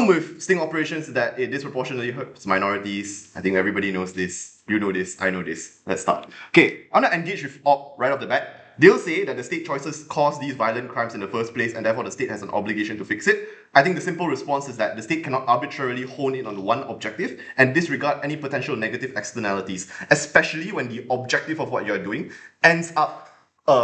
With sting operations is that it disproportionately hurts minorities. I think everybody knows this. You know this, I know this. Let's start. Okay, I'm gonna engage with op right off the bat. They'll say that the state choices cause these violent crimes in the first place and therefore the state has an obligation to fix it. I think the simple response is that the state cannot arbitrarily hone in on one objective and disregard any potential negative externalities, especially when the objective of what you're doing ends up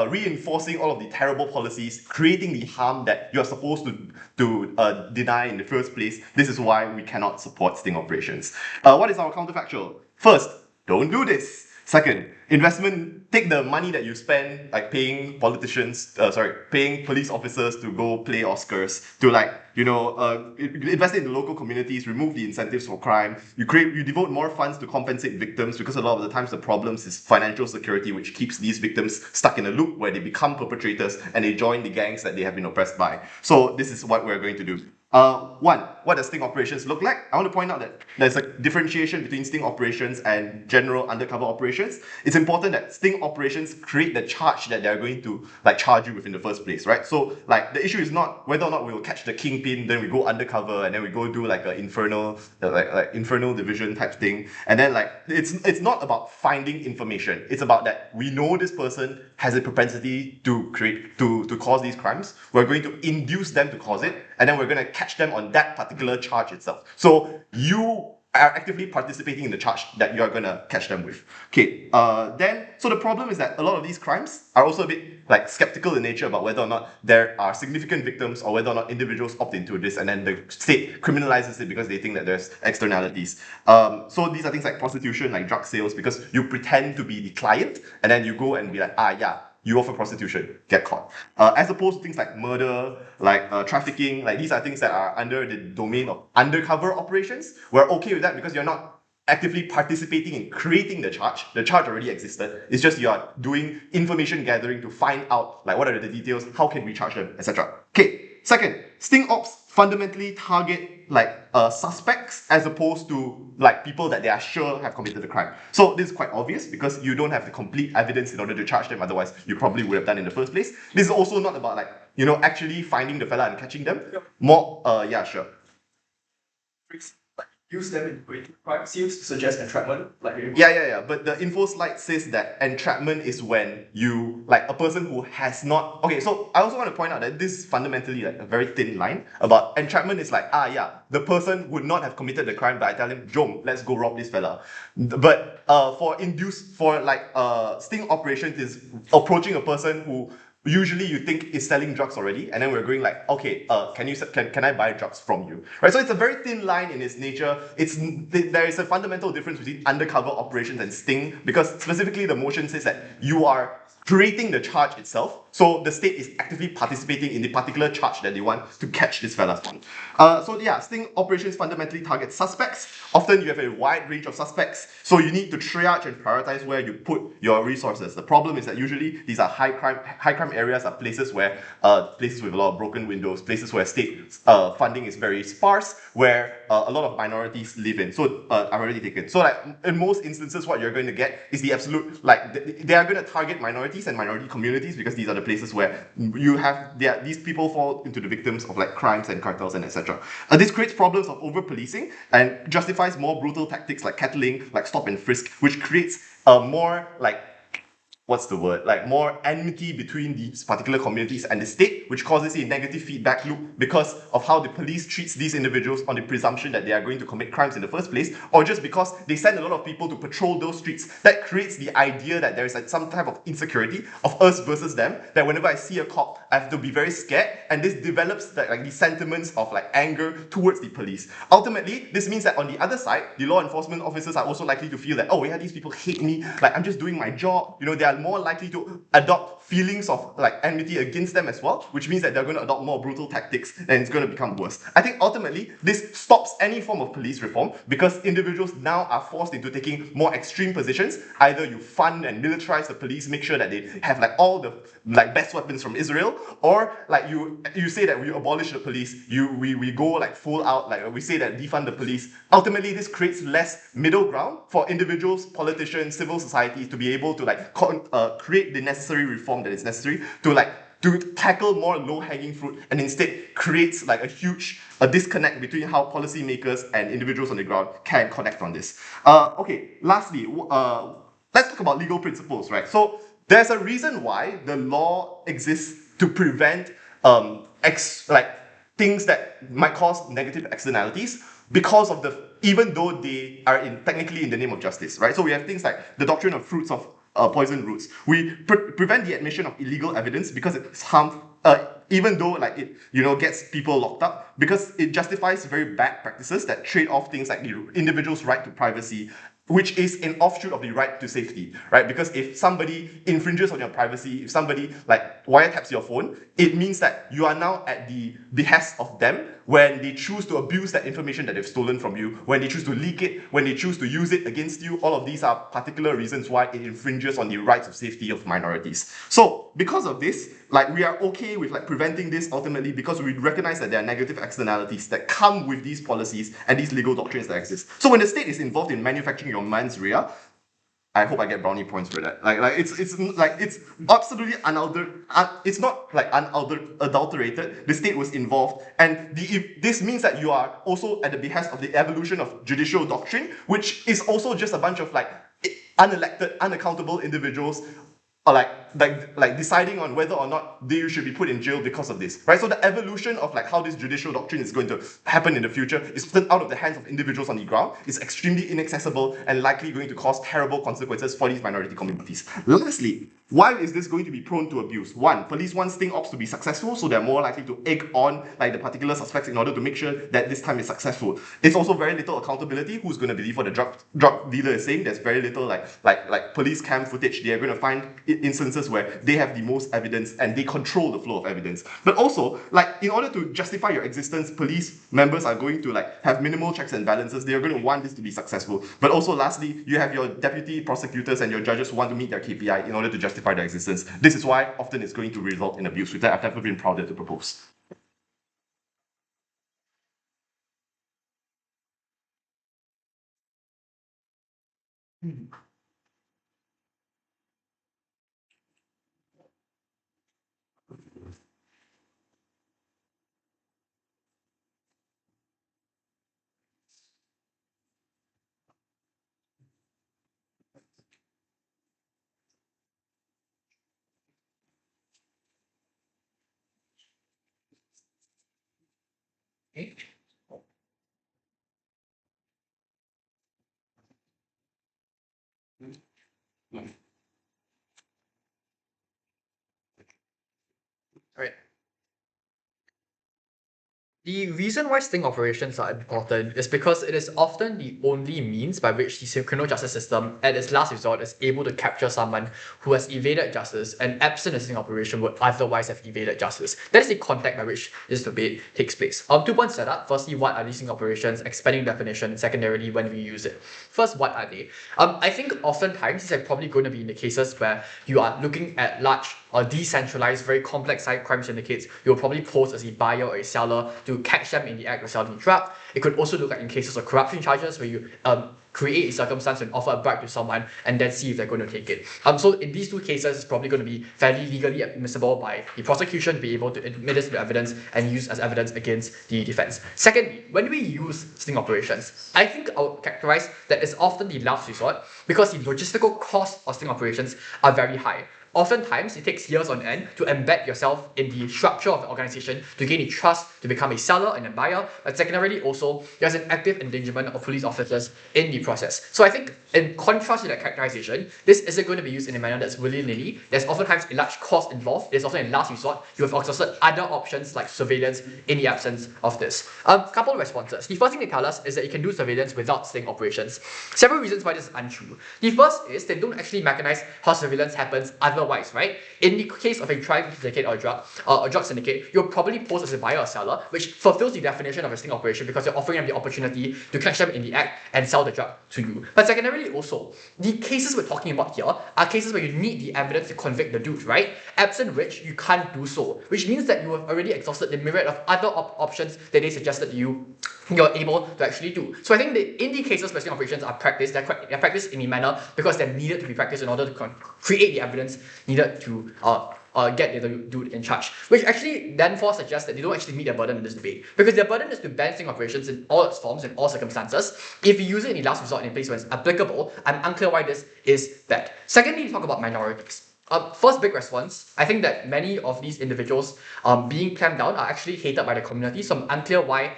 reinforcing all of the terrible policies, creating the harm that you're supposed to deny in the first place. This is why we cannot support sting operations. What is our counterfactual? First, don't do this. Second, investment, take the money that you spend like paying paying police officers to go play Oscars, to invest in the local communities, remove the incentives for crime. You devote more funds to compensate victims because a lot of the times the problems is financial security, which keeps these victims stuck in a loop where they become perpetrators and they join the gangs that they have been oppressed by. So this is what we're going to do. What does sting operations look like? I want to point out that there's a differentiation between sting operations and general undercover operations. It's important that sting operations create the charge that they're going to charge you with in the first place, right? So the issue is not whether or not we will catch the kingpin, then we go undercover and then we go do an infernal division type thing. And then it's not about finding information. It's about that we know this person has a propensity to cause these crimes. We're going to induce them to cause it, and then we're going to catch them on that particular charge itself. So you are actively participating in the charge that you're going to catch them with. Okay, so the problem is that a lot of these crimes are also a bit skeptical in nature about whether or not there are significant victims or whether or not individuals opt into this and then the state criminalizes it because they think that there's externalities. So these are things like prostitution, like drug sales, because you pretend to be the client and then you go and be like, you offer prostitution, get caught. As opposed to things like murder, trafficking, these are things that are under the domain of undercover operations. We're okay with that because you're not actively participating in creating the charge. The charge already existed. It's just you're doing information gathering to find out what are the details, how can we charge them, etc. Okay, second, sting ops fundamentally target suspects as opposed to people that they are sure have committed the crime. So this is quite obvious because you don't have the complete evidence in order to charge them, otherwise you probably would have done in the first place. This is also not about actually finding the fella and catching them. More sure. Use them in creative crime seems to suggest entrapment. But the info slide says that entrapment is when you a person who has not. Okay, so I also want to point out that this is fundamentally a very thin line. About entrapment is the person would not have committed the crime, but I tell him, Jom, let's go rob this fella. But sting operations is approaching a person who usually you think is selling drugs already, and then we're going can I buy drugs from you? Right? So it's a very thin line in its nature. There is a fundamental difference between undercover operations and sting, because specifically the motion says that you are creating the charge itself. So the state is actively participating in the particular charge that they want to catch this fella on. Sting operations fundamentally target suspects. Often you have a wide range of suspects, so you need to triage and prioritize where you put your resources. The problem is that usually these are high crime areas, are places where places with a lot of broken windows, places where state funding is very sparse, where a lot of minorities live in. So I've already taken. So in most instances, what you're going to get is the absolute they are going to target minorities and minority communities because these are the places where these people fall into the victims of crimes and cartels and etc. This creates problems of over-policing and justifies more brutal tactics like kettling, stop and frisk, which creates more more enmity between these particular communities and the state, which causes a negative feedback loop because of how the police treats these individuals on the presumption that they are going to commit crimes in the first place, or just because they send a lot of people to patrol those streets. That creates the idea that there is some type of insecurity of us versus them, that whenever I see a cop, I have to be very scared, and this develops these sentiments of anger towards the police. Ultimately, this means that on the other side, the law enforcement officers are also likely to feel that, these people hate me, I'm just doing my job. They are more likely to adopt feelings of enmity against them as well, which means that they're going to adopt more brutal tactics and it's going to become worse. I think ultimately this stops any form of police reform because individuals now are forced into taking more extreme positions. Either you fund and militarize the police, make sure that they have all the best weapons from Israel, or you say that we abolish the police, we go full out, we say that defund the police. Ultimately this creates less middle ground for individuals, politicians, civil society to be able to create the necessary reform that is necessary to to tackle more low-hanging fruit and instead creates like a huge disconnect between how policymakers and individuals on the ground can connect on this. Okay, lastly, let's talk about legal principles, right? So there's a reason why the law exists to prevent things that might cause negative externalities because of even though they are technically in the name of justice, right? So we have things like the doctrine of fruits of poison roots. We prevent the admission of illegal evidence because it's even though like it gets people locked up, because it justifies very bad practices that trade off things like the individual's right to privacy, which is an offshoot of the right to safety, right? Because if somebody infringes on your privacy, if somebody like wiretaps your phone, it means that you are now at the behest of them when they choose to abuse that information that they've stolen from you, when they choose to leak it, when they choose to use it against you. All of these are particular reasons why it infringes on the rights of safety of minorities. So because of this, like we are okay with like preventing this ultimately because we recognize that there are negative externalities that come with these policies and these legal doctrines that exist. So when the state is involved in manufacturing your mens rea, I hope I get brownie points for that. It's absolutely it's not like unadulterated. The state was involved, and this means that you are also at the behest of the evolution of judicial doctrine, which is also just a bunch of like unelected, unaccountable individuals or like deciding on whether or not they should be put in jail because of this, right? So the evolution of like how this judicial doctrine is going to happen in the future is often out of the hands of individuals on the ground. It's extremely inaccessible and likely going to cause terrible consequences for these minority communities. Lastly, why is this going to be prone to abuse? One, police want sting ops to be successful, so they're more likely to egg on like the particular suspects in order to make sure that this time is successful. It's also very little accountability. Who's going to believe what the drug dealer is saying? There's very little like police cam footage. They're going to find instances where they have the most evidence and they control the flow of evidence. But also, like in order to justify your existence, police members are going to like have minimal checks and balances. They are going to want this to be successful. But also, lastly, you have your deputy prosecutors and your judges who want to meet their KPI in order to justify their existence. This is why often it's going to result in abuse, which I've never been prouder to propose. Okay. Right. The reason why sting operations are important is because it is often the only means by which the criminal justice system, at its last resort, is able to capture someone who has evaded justice and absent a sting operation would otherwise have evaded justice. That is the context by which this debate takes place. 2 points set up. Firstly, what are these sting operations? Expanding definition. And secondarily, when we use it. First, what are they? I think oftentimes these are probably going to be in the cases where you are looking at large or decentralized, very complex cyber crime syndicates. You'll probably pose as a buyer or a seller to catch them in the act of selling the drug. It could also look like in cases of corruption charges where you create a circumstance and offer a bribe to someone and then see if they're going to take it. So in these 2 cases, it's probably going to be fairly legally admissible by the prosecution to be able to admit this to evidence and use as evidence against the defense. Secondly, when we use sting operations, I think I would characterize that it's often the last resort because the logistical costs of sting operations are very high. Oftentimes, it takes years on end to embed yourself in the structure of the organization to gain the trust to become a seller and a buyer. But secondarily, also, there's an active endangerment of police officers in the process. So I think, in contrast to that characterization, this isn't going to be used in a manner that's willy-nilly. There's oftentimes a large cost involved. There's often a last resort. You have exhausted other options like surveillance in the absence of this. Couple of responses. The first thing they tell us is that you can do surveillance without sting operations. Several reasons why this is untrue. The first is they don't actually mechanize how surveillance happens otherwise, right? In the case of a crime syndicate or a drug syndicate, you'll probably pose as a buyer or seller, which fulfills the definition of a sting operation because you're offering them the opportunity to catch them in the act and sell the drug to you. But secondarily also, the cases we're talking about here are cases where you need the evidence to convict the dude, right? Absent which, you can't do so, which means that you have already exhausted the myriad of other options that they suggested to you you're able to actually do. So I think that in the cases where sting operations are practiced, they're practiced in a manner because they're needed to be practiced in order to create the evidence needed to get the dude in charge. Which actually then suggests that they don't actually meet their burden in this debate. Because their burden is to ban sting operations in all its forms, in all circumstances. If you use it in the last resort in a place where it's applicable, I'm unclear why this is bad. Secondly, talk about minorities. First big response, I think that many of these individuals being clamped down are actually hated by the community, so I'm unclear why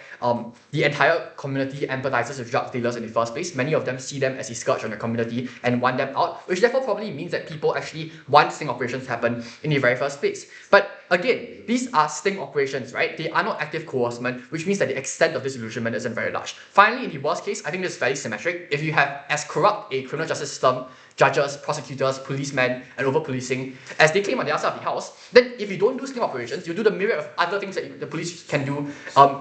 the entire community empathizes with drug dealers in the first place. Many of them see them as a scourge on the community and want them out, which therefore probably means that people actually want sting operations to happen in the very first place. But again, these are sting operations, right? They are not active coercion, which means that the extent of disillusionment isn't very large. Finally, in the worst case, I think this is fairly symmetric. If you have as corrupt a criminal justice system, judges, prosecutors, policemen, and over-policing, as they claim on the other side of the house, then if you don't do sting operations, you do the myriad of other things that the police can do,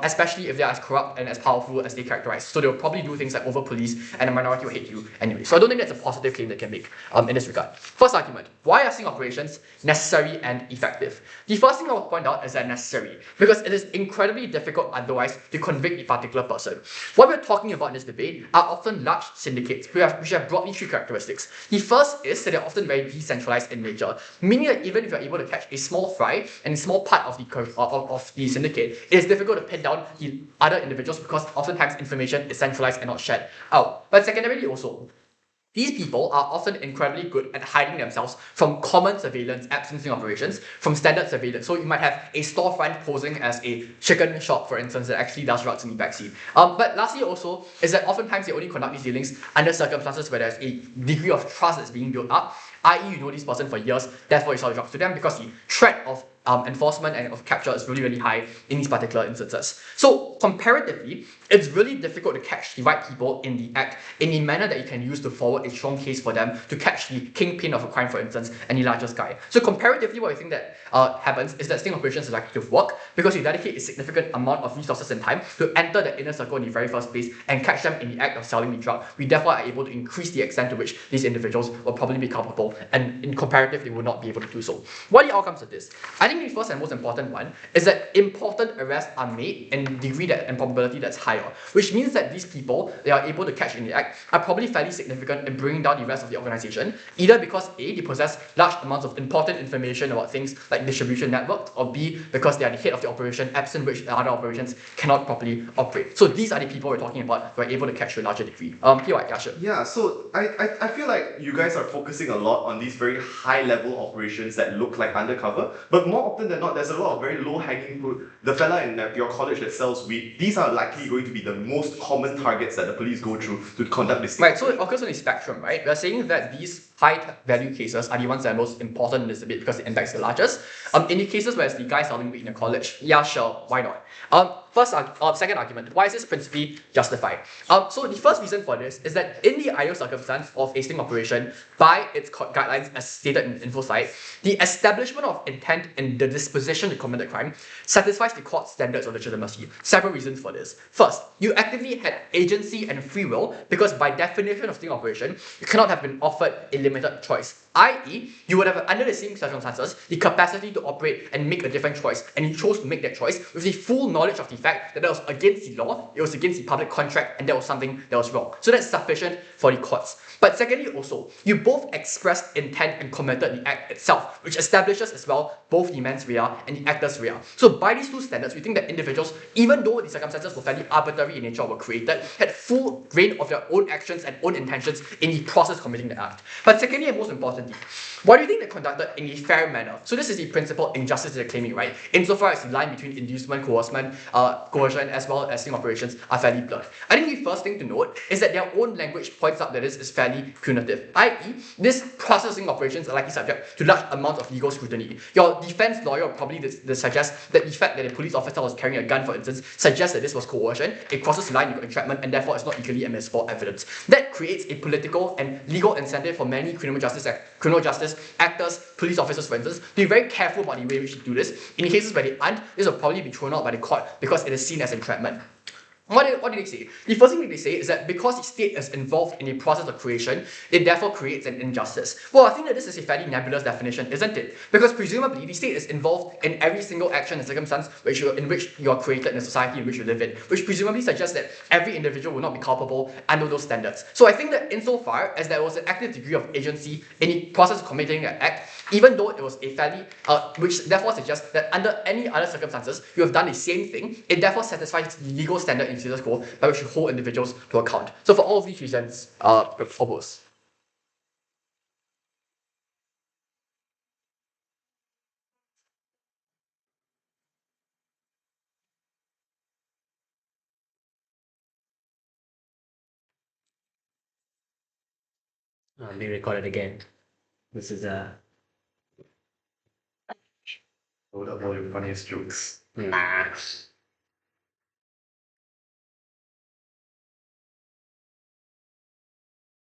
especially if they are as corrupt and as powerful as they characterize. So they'll probably do things like over-police, and the minority will hate you anyway. So I don't think that's a positive claim they can make in this regard. First argument, why are sting operations necessary and effective? The first thing I would point out is that necessary, because it is incredibly difficult otherwise to convict a particular person. What we're talking about in this debate are often large syndicates which have broadly three characteristics. The first is that they're often very decentralized in nature, meaning that even if you're able to catch a small fry and a small part of the syndicate, it is difficult to pin down the other individuals because oftentimes information is centralized and not shared out. But secondarily also, these people are often incredibly good at hiding themselves from common surveillance absence operations, from standard surveillance. So you might have a storefront posing as a chicken shop, for instance, that actually does drugs in the backseat. But lastly also, is that oftentimes they only conduct these dealings under circumstances where there's a degree of trust that's being built up, i.e. you know this person for years, therefore you sell the drugs to them because the threat of enforcement and of capture is really, really high in these particular instances. So comparatively, it's really difficult to catch the right people in the act in a manner that you can use to forward a strong case for them to catch the kingpin of a crime, for instance, and the largest guy. So comparatively, what we think that happens is that sting operations are likely to work because you dedicate a significant amount of resources and time to enter the inner circle in the very first place and catch them in the act of selling the drug. We therefore are able to increase the extent to which these individuals will probably be culpable, and in comparative, they will not be able to do so. What are the outcomes of this? I think the first and most important one is that important arrests are made in degree and probability that's higher, which means that these people they are able to catch in the act are probably fairly significant in bringing down the rest of the organization, either because A, they possess large amounts of important information about things like distribution networks, or B, because they are the head of the operation, absent which the other operations cannot properly operate. So these are the people we're talking about who are able to catch to a larger degree. PY, yeah, sure. Yeah, so I feel like you guys are focusing a lot on these very high level operations that look like undercover, but more often than not, there's a lot of very low hanging fruit. The fella in your college that sells weed, these are likely going to be the most common targets that the police go through to conduct this. Right, so it occurs on the spectrum, right? We're saying that these high value cases are the ones that are most important in this debate because the impact is the largest. In the cases where it's the guy selling weed in a college, yeah, sure, why not? Second argument, why is this principally justified? So the first reason for this is that in the ideal circumstance of a sting operation, by its guidelines as stated in the info site, the establishment of intent in the disposition to commit the crime satisfies the court's standards of legitimacy. Several reasons for this. First, you actively had agency and free will because by definition of sting operation, you cannot have been offered a limited choice. I.e., you would have, under the same circumstances, the capacity to operate and make a different choice, and you chose to make that choice with the full knowledge of the fact that that was against the law, it was against the public contract, and that was something that was wrong. So that's sufficient for the courts. But secondly also, you both expressed intent and committed the act itself, which establishes as well both the mens rea and the actus rea. So by these two standards, we think that individuals, even though the circumstances were fairly arbitrary in nature or were created, had full reign of their own actions and own intentions in the process committing the act. But secondly and most importantly, why do you think they're conducted in a fair manner? So this is the principal injustice they're claiming, right? Insofar as the line between inducement, coercion, as well as sting operations are fairly blurred. I think the first thing to note is that their own language points out that this is fairly punitive, i.e., this processing operations are likely subject to large amounts of legal scrutiny. Your defense lawyer will probably suggest that the fact that a police officer was carrying a gun, for instance, suggests that this was coercion, it crosses the line into entrapment, and therefore it's not legally admissible evidence. That creates a political and legal incentive for many criminal justice actors, police officers, for instance, to be very careful about the way we should do this. In cases where they aren't, this will probably be thrown out by the court because it is seen as entrapment. What did they say? The first thing they say is that because the state is involved in the process of creation, it therefore creates an injustice. Well, I think that this is a fairly nebulous definition, isn't it? Because presumably the state is involved in every single action and circumstance in which you are created in the society in which you live in, which presumably suggests that every individual will not be culpable under those standards. So I think that insofar as there was an active degree of agency in the process of committing an act, even though it was a fairly, which therefore suggests that under any other circumstances, you have done the same thing, it therefore satisfies the legal standard in status quo by which you hold individuals to account. So for all of these reasons, oppose. Being recorded again. This is Hold up all your funniest jokes. nah.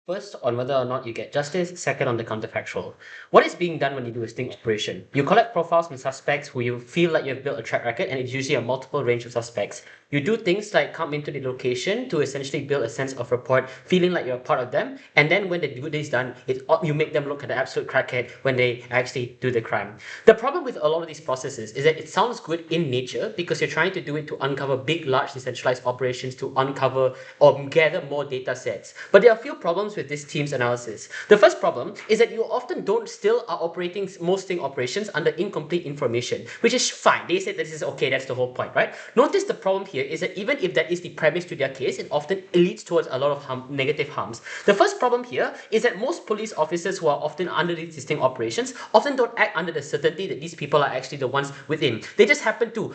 First, on whether or not you get justice. Second, on the counterfactual. What is being done when you do a sting operation? You collect profiles from suspects who you feel like you've built a track record, and it's usually a multiple range of suspects. You do things like come into the location to essentially build a sense of rapport, feeling like you're a part of them, and then when the good is done, you make them look at the absolute crackhead when they actually do the crime. The problem with a lot of these processes is that it sounds good in nature because you're trying to do it to uncover big, large, decentralized operations, to uncover or gather more data sets. But there are a few problems with this team's analysis. The first problem is that you often still are operating most sting operations under incomplete information, which is fine. They said this is okay, that's the whole point, right? Notice the problem here is that even if that is the premise to their case, it often leads towards a lot of negative harms. The first problem here is that most police officers who are often under these sting operations often don't act under the certainty that these people are actually the ones within. They just happen to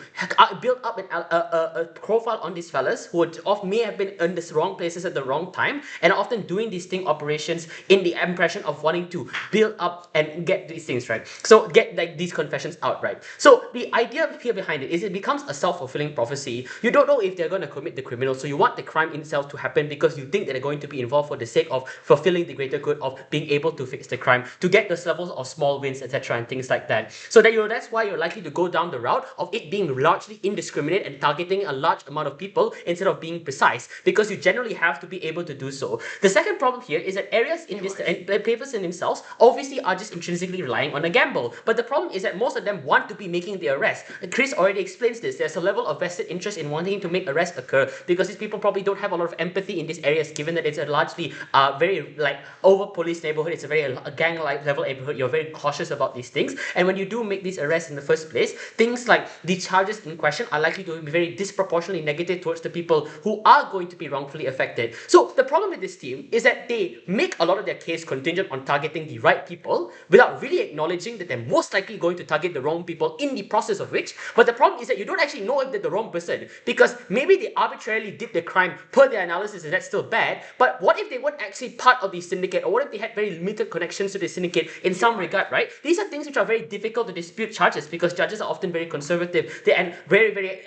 build up a profile on these fellas who may have been in the wrong places at the wrong time, and are often doing these sting operations in the impression of wanting to build up and get these things right. So get like these confessions out right. So the idea here behind it is it becomes a self-fulfilling prophecy. You don't know if they're going to commit the criminal, so you want the crime itself to happen because you think that they're going to be involved for the sake of fulfilling the greater good of being able to fix the crime, to get those levels of small wins, etc., and things like that. So that that's why you're likely to go down the route of it being largely indiscriminate and targeting a large amount of people instead of being precise, because you generally have to be able to do so. The second problem here is that areas in this and papers in themselves obviously are just intrinsically relying on a gamble. But the problem is that most of them want to be making the arrest. Chris already explains this. There's a level of vested interest in wanting to make arrests occur because these people probably don't have a lot of empathy in these areas, given that it's a largely very like over policed neighborhood. It's a very gang like level neighborhood. You're very cautious about these things, and when you do make these arrests in the first place, things like the charges in question are likely to be very disproportionately negative towards the people who are going to be wrongfully affected. So the problem with this team is that they make a lot of their case contingent on targeting the right people without really acknowledging that they're most likely going to target the wrong people in the process of which. But the problem is that you don't actually know if they're the wrong person, because maybe they arbitrarily did the crime per their analysis, and that's still bad. But what if they weren't actually part of the syndicate, or what if they had very limited connections to the syndicate in some regard, right? These are things which are very difficult to dispute charges because judges are often very conservative. They and very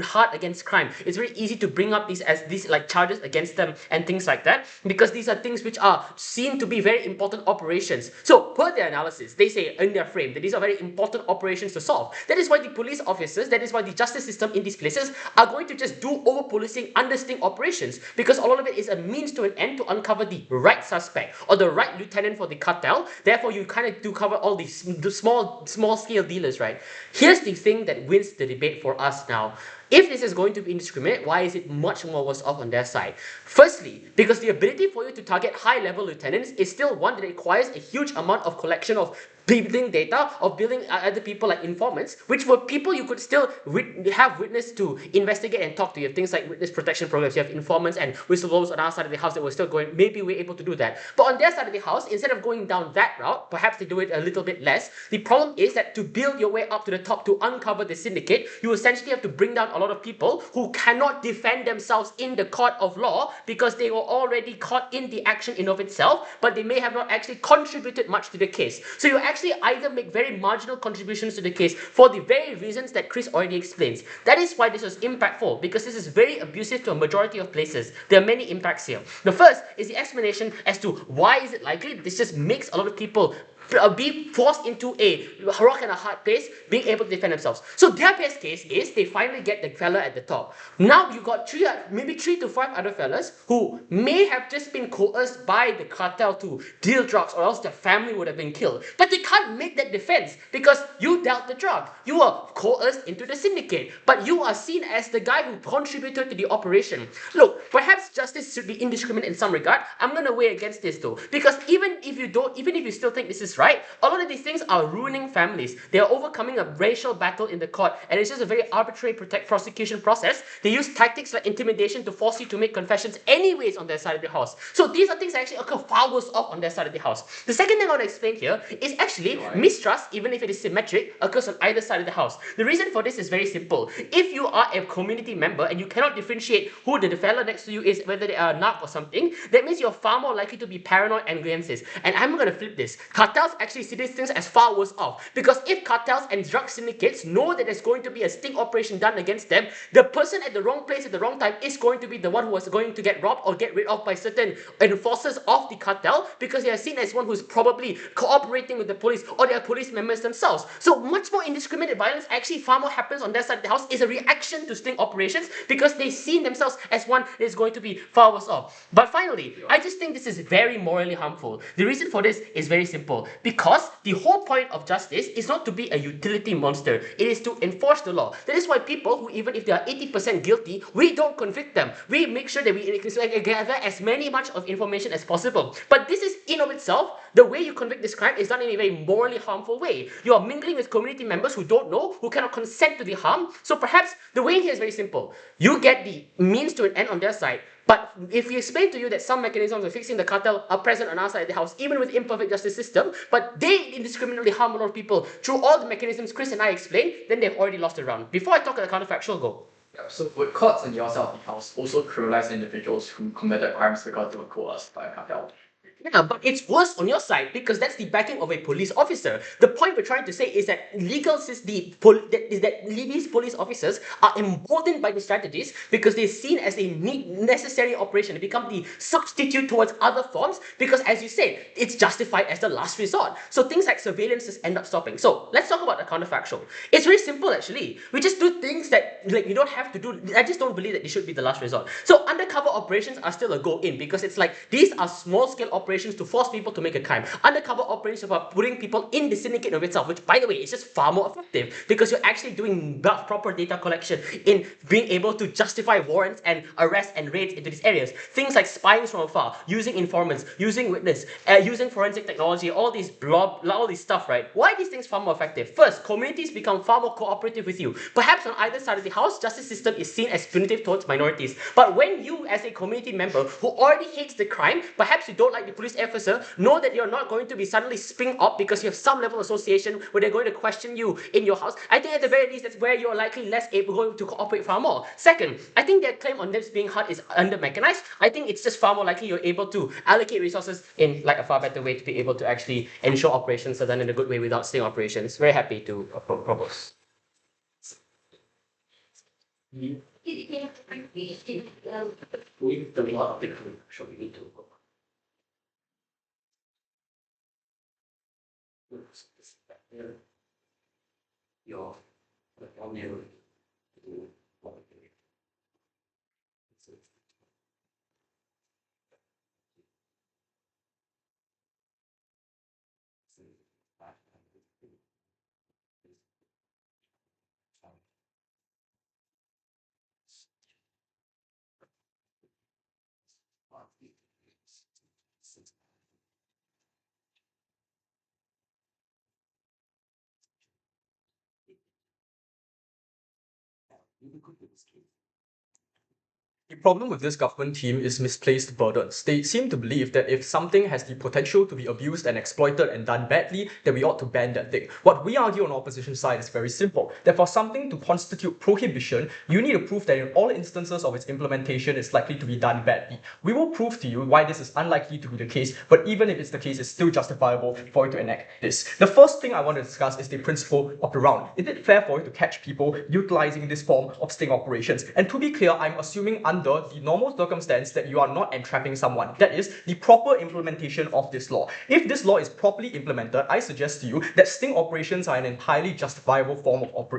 hard against crime. It's very easy to bring up these like charges against them and things like that, because these are things which are seen to be very important operations. So per their analysis, they say in their frame that these are very important operations to solve. That is why the police officers, that is why the justice system in these places are going to just do over policing under sting operations, because a lot of it is a means to an end to uncover the right suspect or the right lieutenant for the cartel. Therefore, you kind of do cover all these small scale dealers, right? Here's the thing that wins the debate for us now. If this is going to be indiscriminate, why is it much more worse off on their side? Firstly, because the ability for you to target high-level lieutenants is still one that requires a huge amount of collection of building data, of building other people like informants, which were people you could still have witness to investigate and talk to. You have things like witness protection programs, you have informants and whistleblowers on our side of the house that were still going, maybe we're able to do that. But on their side of the house, instead of going down that route, perhaps they do it a little bit less. The problem is that to build your way up to the top, to uncover the syndicate, you essentially have to bring down a lot of people who cannot defend themselves in the court of law because they were already caught in the action in of itself, but they may have not actually contributed much to the case. So you actually either make very marginal contributions to the case for the very reasons that Chris already explains. That is why this was impactful, because this is very abusive to a majority of places. There are many impacts here. The first is the explanation as to why is it likely. This just makes a lot of people be forced into a rock and a hard place, being able to defend themselves. So their best case is they finally get the fella at the top. Now you got maybe 3 to 5 other fellas who may have just been coerced by the cartel to deal drugs, or else their family would have been killed. But they can't make that defense because you dealt the drug. You were coerced into the syndicate, but you are seen as the guy who contributed to the operation. Look, perhaps justice should be indiscriminate in some regard. I'm going to weigh against this though, because even if you still think this is right, a lot of these things are ruining families. They are overcoming a racial battle in the court, and it's just a very arbitrary prosecution process. They use tactics like intimidation to force you to make confessions anyways on their side of the house. So these are things that actually occur far worse off on their side of the house. The second thing I want to explain here is actually mistrust, even if it is symmetric, occurs on either side of the house. The reason for this is very simple. If you are a community member and you cannot differentiate who the fellow next to you is, whether they are a narc or something, that means you're far more likely to be paranoid and against this. And I'm going to flip this. Cartels actually see these things as far worse off, because if cartels and drug syndicates know that there's going to be a sting operation done against them, the person at the wrong place at the wrong time is going to be the one who is going to get robbed or get rid of by certain enforcers of the cartel, because they are seen as one who's probably cooperating with the police, or they are police members themselves. So much more indiscriminate violence actually far more happens on their side of the house is a reaction to sting operations, because they see themselves as one that is going to be far worse off. But finally, I just think this is very morally harmful. The reason for this is very simple, because the whole point of justice is not to be a utility monster. It is to enforce the law. That is why people who, even if they are 80% guilty, we don't convict them. We make sure that we gather as much of information as possible. But this is in of itself, the way you convict this crime is done in a very morally harmful way. You are mingling with community members who don't know, who cannot consent to the harm. So perhaps the way here is very simple. You get the means to an end on their side. But if we explain to you that some mechanisms of fixing the cartel are present on our side of the house, even with imperfect justice system, but they indiscriminately harm a lot of people through all the mechanisms Chris and I explained, then they've already lost the round. Before I talk about the counterfactual, go. Yeah, so would courts on your side of the house also criminalize individuals who committed crimes because they were coerced by a cartel? Yeah, but it's worse on your side, because that's the backing of a police officer. The point we're trying to say is that these police officers are emboldened by the strategies because they're seen as a necessary operation. They become the substitute towards other forms because, as you said, it's justified as the last resort. So things like surveillances end up stopping. So let's talk about the counterfactual. It's very simple actually. We just do things that you don't have to do. I just don't believe that it should be the last resort. So undercover operations are still a go-in, because it's like these are small-scale operations to force people to make a crime. Undercover operations are putting people in the syndicate of itself, which, by the way, is just far more effective because you're actually doing proper data collection in being able to justify warrants and arrests and raids into these areas. Things like spying from afar, using informants, using witness, using forensic technology, all this stuff, right? Why are these things far more effective? First, communities become far more cooperative with you. Perhaps on either side of the house, justice system is seen as punitive towards minorities. But when you, as a community member who already hates the crime, perhaps you don't like the police officer, know that you're not going to be suddenly spring up because you have some level of association where they're going to question you in your house. I think at the very least that's where you're likely less able to cooperate far more. Second, I think their claim on this being hard is under mechanized. I think it's just far more likely you're able to allocate resources in like a far better way to be able to actually ensure operations are done in a good way without sting operations. Very happy to propose. We need to your The problem with this government team is misplaced burdens. They seem to believe that if something has the potential to be abused and exploited and done badly, then we ought to ban that thing. What we argue on the opposition side is very simple. That for something to constitute prohibition, you need to prove that in all instances of its implementation, it's likely to be done badly. We will prove to you why this is unlikely to be the case, but even if it's the case, it's still justifiable for you to enact this. The first thing I want to discuss is the principle of the round. Is it fair for you to catch people utilizing this form of sting operations? And to be clear, I'm assuming under the normal circumstance that you are not entrapping someone. That is the proper implementation of this law. If this law is properly implemented, I suggest to you that sting operations are an entirely justifiable form of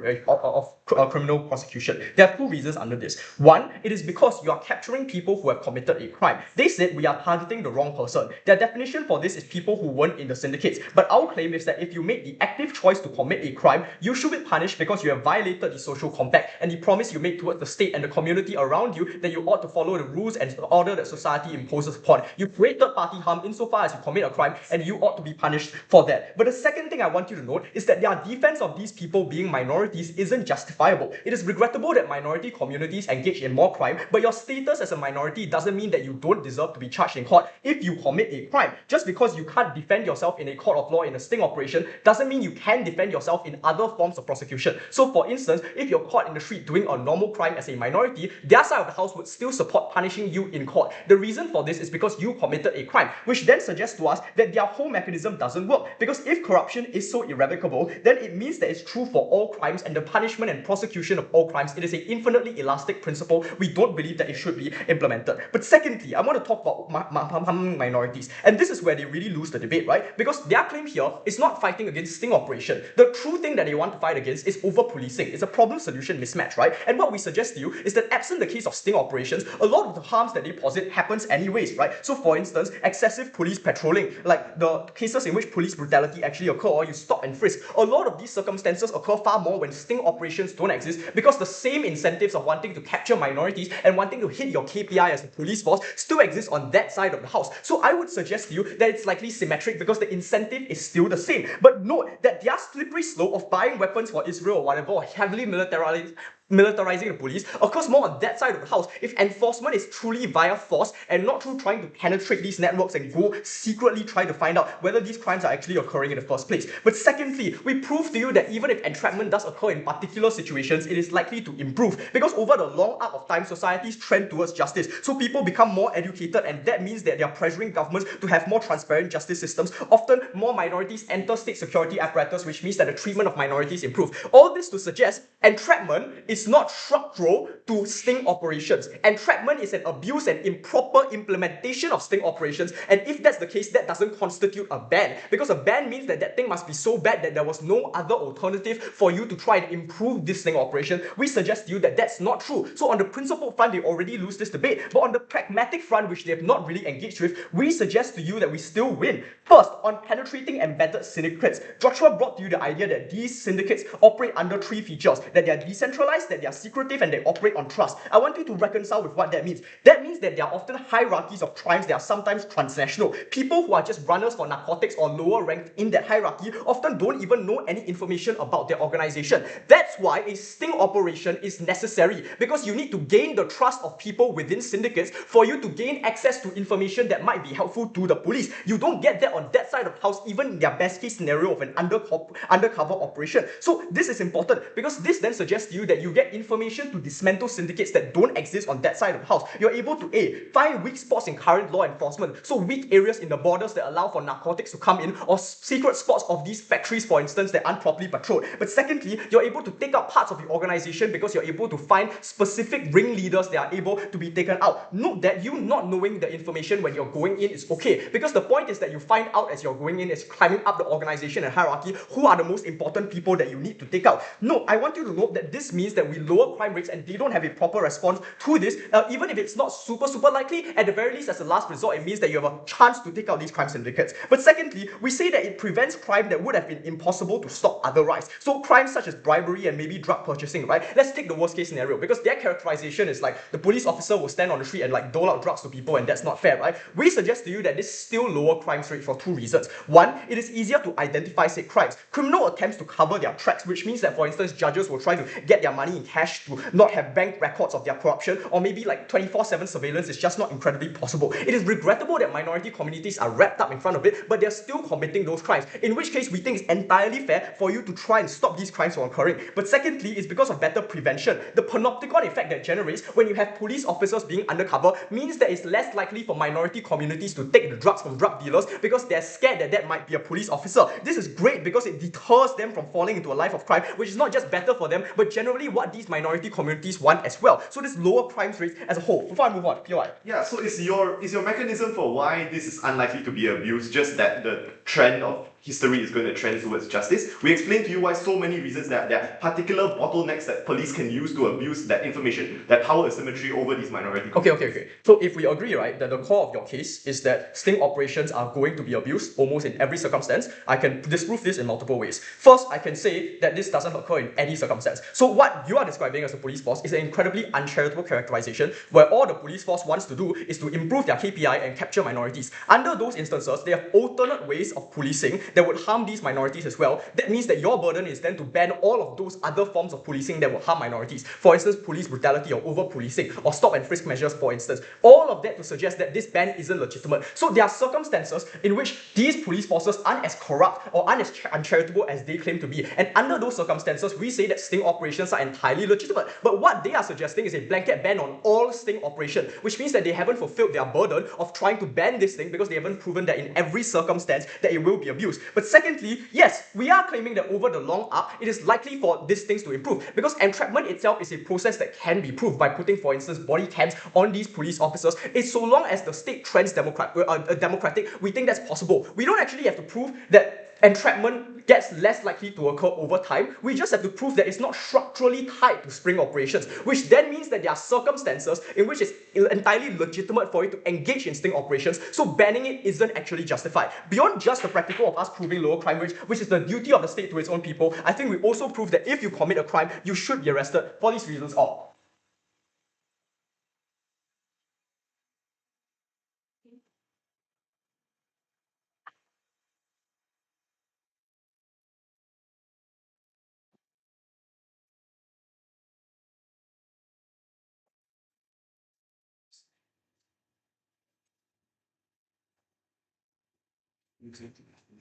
criminal prosecution. There are two reasons under this. One, it is because you are capturing people who have committed a crime. They said we are targeting the wrong person. Their definition for this is people who weren't in the syndicates. But our claim is that if you make the active choice to commit a crime, you should be punished because you have violated the social compact and the promise you made towards the state and the community around you that you you ought to follow the rules and order that society imposes upon. You create third-party harm insofar as you commit a crime, and you ought to be punished for that. But the second thing I want you to note is that their defense of these people being minorities isn't justifiable. It is regrettable that minority communities engage in more crime, but your status as a minority doesn't mean that you don't deserve to be charged in court if you commit a crime. Just because you can't defend yourself in a court of law in a sting operation doesn't mean you can defend yourself in other forms of prosecution. So for instance, if you're caught in the street doing a normal crime as a minority, their side of the house would still support punishing you in court. The reason for this is because you committed a crime, which then suggests to us that their whole mechanism doesn't work. Because if corruption is so irrevocable, then it means that it's true for all crimes, and the punishment and prosecution of all crimes, it is an infinitely elastic principle. We don't believe that it should be implemented. But secondly, I want to talk about minorities, and this is where they really lose the debate, right? Because their claim here is not fighting against sting operation. The true thing that they want to fight against is over-policing. It's a problem-solution mismatch, right? And what we suggest to you is that absent the case of sting operations, a lot of the harms that they posit happens anyways, right? So for instance, excessive police patrolling, like the cases in which police brutality actually occur, or you stop and frisk, a lot of these circumstances occur far more when sting operations don't exist, because the same incentives of wanting to capture minorities and wanting to hit your KPI as a police force still exist on that side of the house. So I would suggest to you that it's likely symmetric because the incentive is still the same. But note that their slippery slope of buying weapons for Israel or whatever, or heavily militarizing the police occurs more on that side of the house if enforcement is truly via force and not through trying to penetrate these networks and go secretly try to find out whether these crimes are actually occurring in the first place. But secondly, we prove to you that even if entrapment does occur in particular situations, it is likely to improve because over the long arc of time, societies trend towards justice. So people become more educated, and that means that they are pressuring governments to have more transparent justice systems. Often, more minorities enter state security apparatus, which means that the treatment of minorities improve. All this to suggest entrapment is not structural to sting operations. Entrapment is an abuse and improper implementation of sting operations, and if that's the case, that doesn't constitute a ban, because a ban means that that thing must be so bad that there was no other alternative for you to try and improve this sting operation. We suggest to you that that's not true. So on the principle front, they already lose this debate, but on the pragmatic front, which they have not really engaged with, we suggest to you that we still win. First, on penetrating embedded syndicates, Joshua brought to you the idea that these syndicates operate under three features: that they are decentralized, that they are secretive, and they operate on trust. I want you to reconcile with what that means. That means that there are often hierarchies of crimes that are sometimes transnational. People who are just runners for narcotics or lower ranked in that hierarchy often don't even know any information about their organization. That's why a sting operation is necessary, because you need to gain the trust of people within syndicates for you to gain access to information that might be helpful to the police. You don't get that on that side of the house, even in their best case scenario of an undercover operation. So this is important because this then suggests to you that you get information to dismantle syndicates that don't exist on that side of the house. You're able to find weak spots in current law enforcement, so weak areas in the borders that allow for narcotics to come in, or secret spots of these factories, for instance, that aren't properly patrolled. But secondly, you're able to take out parts of the organization because you're able to find specific ringleaders that are able to be taken out. Note that you not knowing the information when you're going in is okay, because the point is that you find out as you're going in, as climbing up the organization and hierarchy, who are the most important people that you need to take out. No, I want you to note that this means that we lower crime rates, and they don't have a proper response to this. Even if it's not super likely, at the very least, as a last resort, it means that you have a chance to take out these crime syndicates. But secondly, we say that it prevents crime that would have been impossible to stop otherwise. So crimes such as bribery and maybe drug purchasing, right? Let's take the worst case scenario, because their characterization is like the police officer will stand on the street and like dole out drugs to people, and that's not fair, right? We suggest to you that this still lower crime rate for two reasons. One, it is easier to identify said crimes. Criminal attempts to cover their tracks, which means that, for instance, judges will try to get their money in cash to not have bank records of their corruption, or maybe like 24/7 surveillance is just not incredibly possible. It is regrettable that minority communities are wrapped up in front of it, but they're still committing those crimes, in which case we think it's entirely fair for you to try and stop these crimes from occurring. But secondly, it's because of better prevention. The panopticon effect that generates when you have police officers being undercover means that it's less likely for minority communities to take the drugs from drug dealers because they're scared that that might be a police officer. This is great because it deters them from falling into a life of crime, which is not just better for them, but generally what these minority communities want as well. So this lower crime rates as a whole. Before I move on, PY. Yeah, so is your mechanism for why this is unlikely to be abused just that the trend of history is going to trend towards justice. We explained to you why so many reasons that there are particular bottlenecks that police can use to abuse that information, that power asymmetry over these minority groups. Okay. So if we agree, right, that the core of your case is that sting operations are going to be abused almost in every circumstance, I can disprove this in multiple ways. First, I can say that this doesn't occur in any circumstance. So what you are describing as a police force is an incredibly uncharitable characterization where all the police force wants to do is to improve their KPI and capture minorities. Under those instances, they have alternate ways of policing that would harm these minorities as well. That means that your burden is then to ban all of those other forms of policing that will harm minorities. For instance, police brutality or over-policing or stop and frisk measures, for instance. All of that to suggest that this ban isn't legitimate. So there are circumstances in which these police forces aren't as corrupt or aren't as uncharitable as they claim to be. And under those circumstances, we say that sting operations are entirely legitimate. But what they are suggesting is a blanket ban on all sting operation, which means that they haven't fulfilled their burden of trying to ban this thing because they haven't proven that in every circumstance that it will be abused. But secondly, yes, we are claiming that over the long arc, it is likely for these things to improve because entrapment itself is a process that can be proved by putting, for instance, body cams on these police officers. It's so long as the state trends democratic, we think that's possible. We don't actually have to prove that entrapment gets less likely to occur over time. We just have to prove that it's not structurally tied to sting operations, which then means that there are circumstances in which it's entirely legitimate for you to engage in sting operations, so banning it isn't actually justified. Beyond just the practical of us proving lower crime rate, which is the duty of the state to its own people, I think we also prove that if you commit a crime, you should be arrested for these reasons all.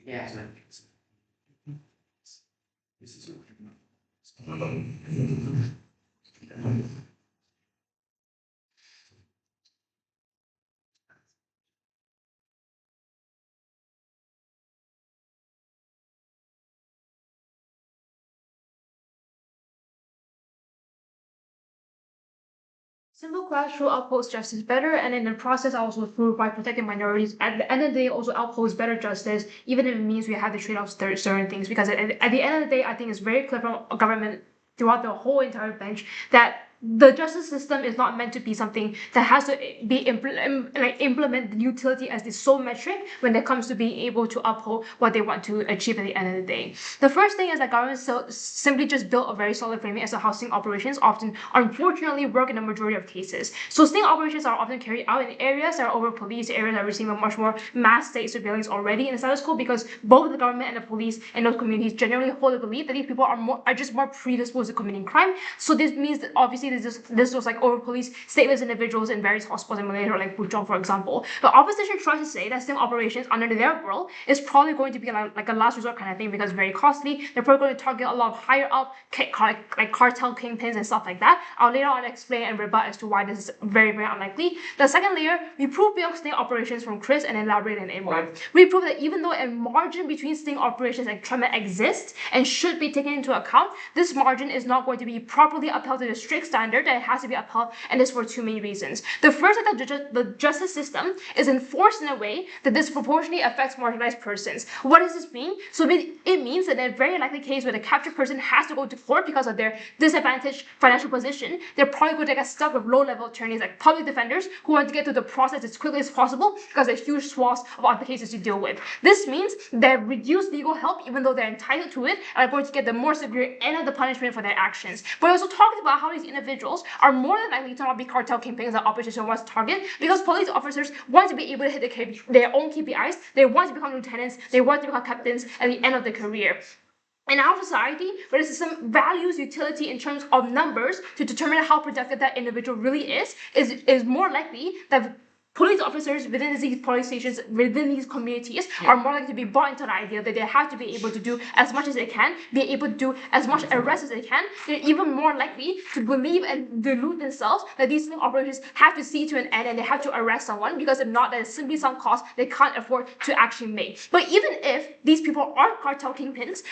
Yeah. Simple class rule upholds justice better, and in the process also prove by protecting minorities. At the end of the day, also upholds better justice, even if it means we have to trade off certain things. Because at the end of the day, I think it's very clear from a government throughout the whole entire bench that the justice system is not meant to be something that has to be implement the utility as the sole metric when it comes to being able to uphold what they want to achieve at the end of the day. The first thing is that government simply just built a very solid framing as to how sting operations often, unfortunately, work in a majority of cases. So sting operations are often carried out in areas that are over-policed, areas that are receiving much more mass state surveillance already in the status quo, because both the government and the police and those communities generally hold the belief that these people are just more predisposed to committing crime. So this means that obviously this was like over-police stateless individuals in various hotspots in Malaysia, like Puchong, for example. The opposition tries to say that sting operations under their world is probably going to be like a last resort kind of thing because it's very costly. They're probably going to target a lot of higher up like cartel kingpins and stuff like that. I'll later on explain and rebut as to why this is very, very unlikely. The second layer, we prove beyond sting operations from Chris and elaborate and more. We prove that even though a margin between sting operations and entrapment exists and should be taken into account, this margin is not going to be properly upheld to the strict standard that it has to be upheld, and this for two main reasons. The first is that the justice system is enforced in a way that disproportionately affects marginalized persons. What does this mean? So it means that in a very likely case where the captured person has to go to court because of their disadvantaged financial position, they're probably going to get stuck with low-level attorneys like public defenders who want to get through the process as quickly as possible because there's huge swaths of other cases to deal with. This means they reduce legal help even though they're entitled to it and are going to get the more severe end of the punishment for their actions. But we also talked about how these individuals are more than likely to not be cartel kingpins that opposition wants to target because police officers want to be able to hit their own KPIs, they want to become lieutenants, they want to become captains at the end of their career. In our society, where the system values utility in terms of numbers to determine how productive that individual really is more likely that police officers within these police stations, within these communities, are more likely to be bought into the idea that they have to be able to do as much as they can, be able to do as much arrest as they can. They're even more likely to believe and delude themselves that these sting operations have to see to an end and they have to arrest someone because if not, there's simply some cost they can't afford to actually make. But even if these people aren't cartel kingpins,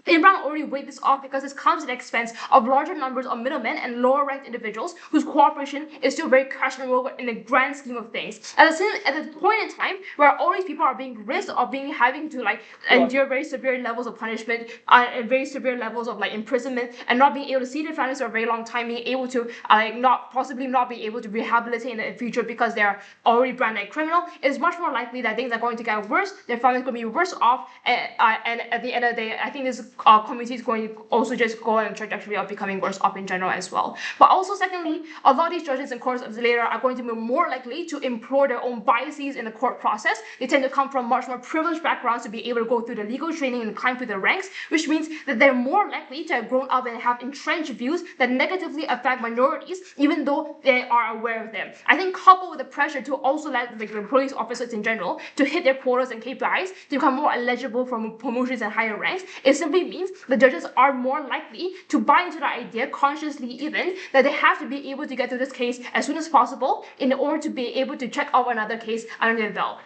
Iran already weighed this off because this comes at the expense of larger numbers of middlemen and lower ranked individuals whose cooperation is still very questionable in the grand scheme of things. At the point in time where all these people are being risked of having to endure very severe levels of punishment and very severe levels of imprisonment and not being able to see their families for a very long time, being able to not be able to rehabilitate in the future because they're already branded criminal, it's much more likely that things are going to get worse, their families going to be worse off, and at the end of the day, I think this community is going to also just go on a trajectory of becoming worse off in general as well. But also, secondly, a lot of these judges in courts of later are going to be more likely to employ their own biases in the court process. They tend to come from much more privileged backgrounds to be able to go through the legal training and climb through the ranks, which means that they're more likely to have grown up and have entrenched views that negatively affect minorities, even though they are aware of them. I think coupled with the pressure to also let the police officers in general to hit their quotas and KPIs to become more eligible for promotions and higher ranks, it simply means the judges are more likely to buy into the idea, consciously even, that they have to be able to get through this case as soon as possible in order to be able to check out another case under their belt.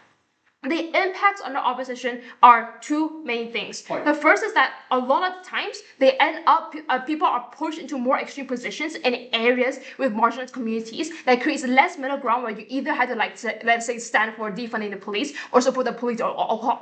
The impacts on the opposition are two main things. The first is that a lot of times they end up, people are pushed into more extreme positions in areas with marginalized communities that creates less middle ground where you either had to let's say stand for defunding the police or support the police at all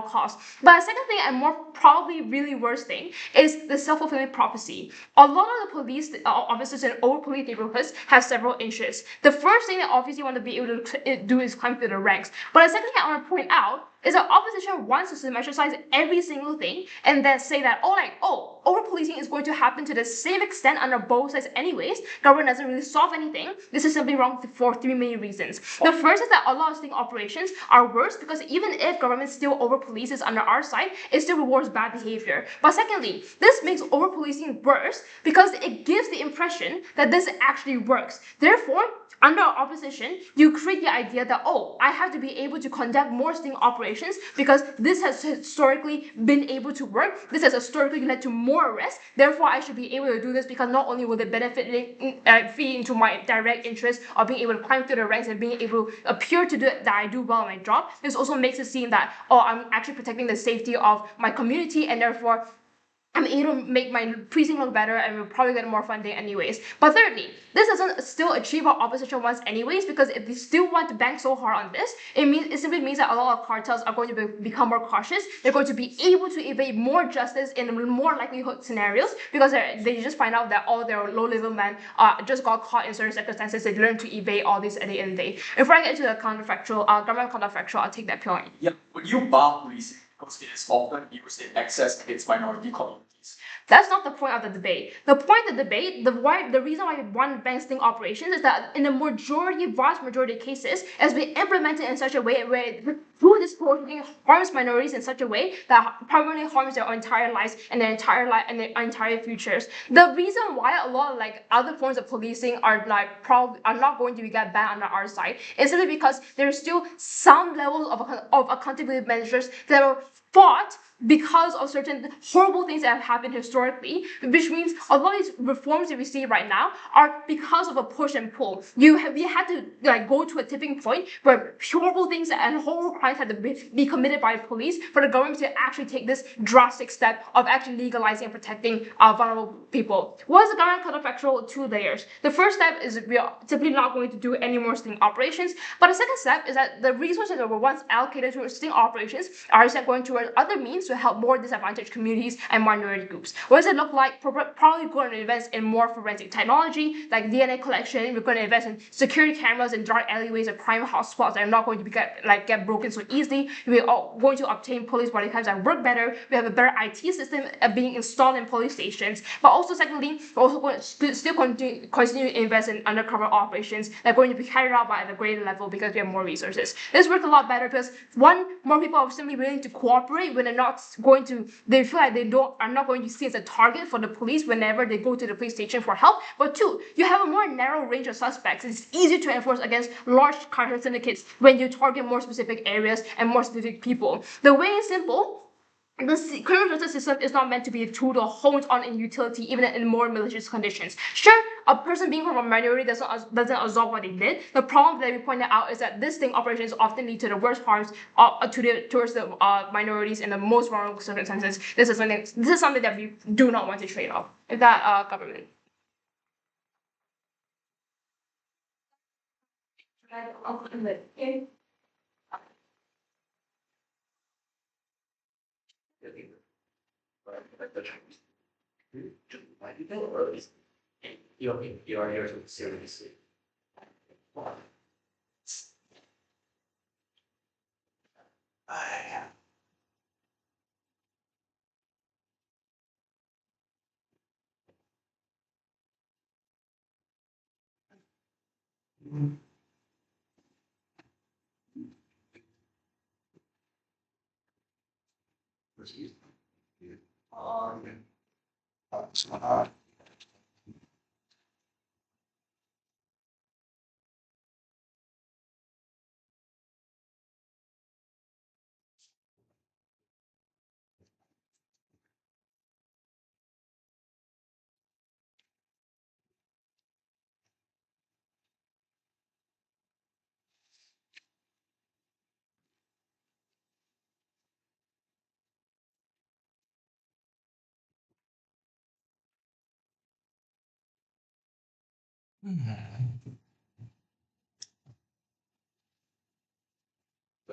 costs. But a second thing, and more probably really worse thing, is the self-fulfilling prophecy. A lot of the police officers in old police neighborhoods have several interests. The first thing that obviously want to be able to do is climb through the ranks. But the second thing I want to point out is that opposition wants to symmetricize every single thing and then say that, over-policing is going to happen to the same extent under both sides anyways. Government doesn't really solve anything. This is simply wrong for three main reasons. The first is that a lot of sting operations are worse because even if government still over-polices under our side, it still rewards bad behavior. But secondly, this makes over-policing worse because it gives the impression that this actually works. Therefore, under opposition, you create the idea that, I have to be able to conduct more sting operations because this has historically been able to work. This has historically led to more arrests. Therefore, I should be able to do this because not only will it feed into my direct interest of being able to climb through the ranks and being able to appear to do that I do well in my job. This also makes it seem that, I'm actually protecting the safety of my community and therefore I'm able to make my precinct look better and we'll probably get more funding anyways. But thirdly, this doesn't still achieve what opposition wants anyways, because if they still want to bank so hard on this, it simply means that a lot of cartels are going to become more cautious. They're going to be able to evade more justice in more likelihood scenarios because they just find out that all their low-level men just got caught in certain circumstances. They learn to evade all this at the end of the day. Before I get into the counterfactual, government counterfactual, I'll take that point. Yeah, would you bar policing because it is often used in excess against minority communities? That's not the point of the debate. The point of the debate, the reason why one ban sting operations is that in the vast majority of cases, it's been implemented in such a way where through this policing harms minorities in such a way that permanently harms their entire lives and their entire futures. The reason why a lot of other forms of policing are not going to get banned on our side is simply because there's still some levels of accountability measures that are fought because of certain horrible things that have happened historically, which means a lot of these reforms that we see right now are because of a push and pull. We had to go to a tipping point where horrible things and horrible crimes had to be committed by the police for the government to actually take this drastic step of actually legalizing and protecting vulnerable people. What is the government counterfactual? 2 layers. The first step is we are simply not going to do any more sting operations. But the second step is that the resources that were once allocated to sting operations are instead going towards other means to help more disadvantaged communities and minority groups. What does it look like? Probably going to invest in more forensic technology, like DNA collection. We're going to invest in security cameras in dark alleyways or crime hotspots that are not going to get broken so easily. We're going to obtain police body cams that work better. We have a better IT system being installed in police stations. But also, secondly, we're also going to still continue to invest in undercover operations that are going to be carried out by the greater level because we have more resources. This works a lot better because more people are simply willing to cooperate when they feel like are not going to see as a target for the police whenever they go to the police station for help. But 2, you have a more narrow range of suspects. It's easier to enforce against large cartel syndicates when you target more specific areas and more specific people. The way is simple. The criminal justice system is not meant to be a tool to hone on in utility even in more malicious conditions. Sure, a person being from a minority doesn't absolve what they did. The problem that we pointed out is that this sting operations often lead to the worst harms towards the minorities in the most vulnerable circumstances. This is something that we do not want to trade off. If that government. You're here to seriously.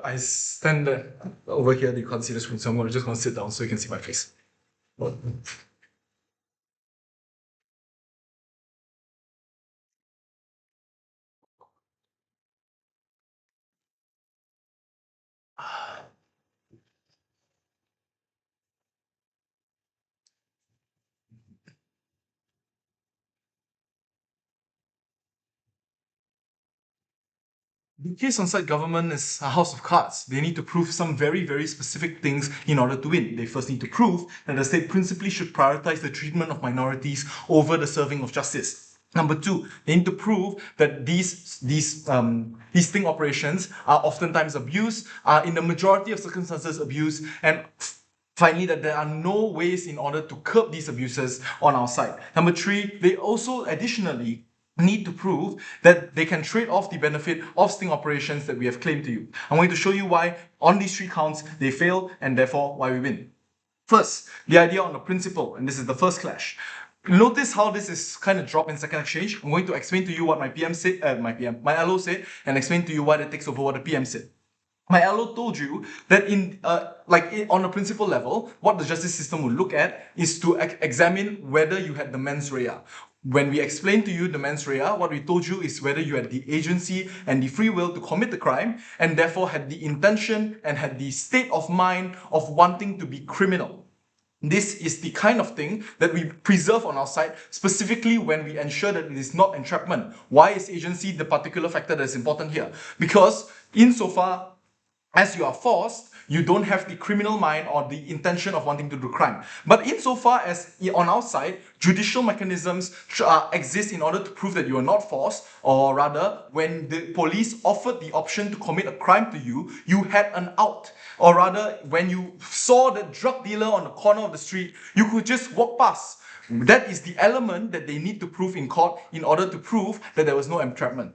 I stand there over here, you can't see the screen, so I'm just gonna sit down so you can see my face. The case on site government is a house of cards. They need to prove some very, very specific things in order to win. They first need to prove that the state principally should prioritize the treatment of minorities over the serving of justice. Number two, they need to prove that these sting operations are oftentimes abused, are in the majority of circumstances abused, and finally, that there are no ways in order to curb these abuses on our side. Number three, they also additionally need to prove that they can trade off the benefit of sting operations that we have claimed to you. I'm going to show you why on these three counts they fail and therefore why we win. First, the idea on the principle, and this is the first clash. Notice how this is kind of dropped in second exchange. I'm going to explain to you what my PM said, my LO said, and explain to you why it takes over what the PM said. My LO told you that on a principle level, what the justice system will look at is to examine whether you had the mens rea. When we explained to you the mens rea, what we told you is whether you had the agency and the free will to commit the crime and therefore had the intention and had the state of mind of wanting to be criminal. This is the kind of thing that we preserve on our side, specifically when we ensure that it is not entrapment. Why is agency the particular factor that is important here? Because insofar as you are forced, you don't have the criminal mind or the intention of wanting to do crime. But insofar as on our side, judicial mechanisms exist in order to prove that you are not forced, or rather, when the police offered the option to commit a crime to you, you had an out. Or rather, when you saw the drug dealer on the corner of the street, you could just walk past. That is the element that they need to prove in court in order to prove that there was no entrapment.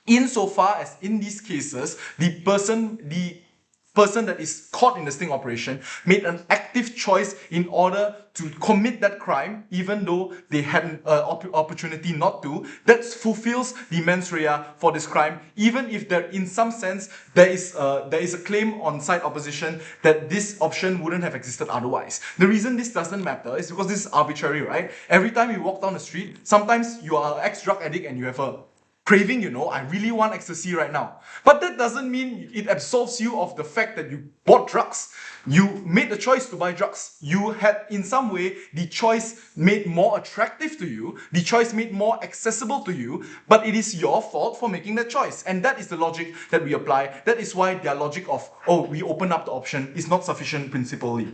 Insofar as in these cases, the person that is caught in the sting operation made an active choice in order to commit that crime, even though they had an opportunity not to, that fulfills the mens rea for this crime, even if there, in some sense, there is a claim on side opposition that this option wouldn't have existed otherwise. The reason this doesn't matter is because this is arbitrary, right? Every time you walk down the street, sometimes you are an ex-drug addict and you have a craving, I really want ecstasy right now. But that doesn't mean it absolves you of the fact that you bought drugs. You made the choice to buy drugs. You had, in some way, the choice made more attractive to you, the choice made more accessible to you, but it is your fault for making that choice. And that is the logic that we apply. That is why their logic of, we open up the option is not sufficient principally.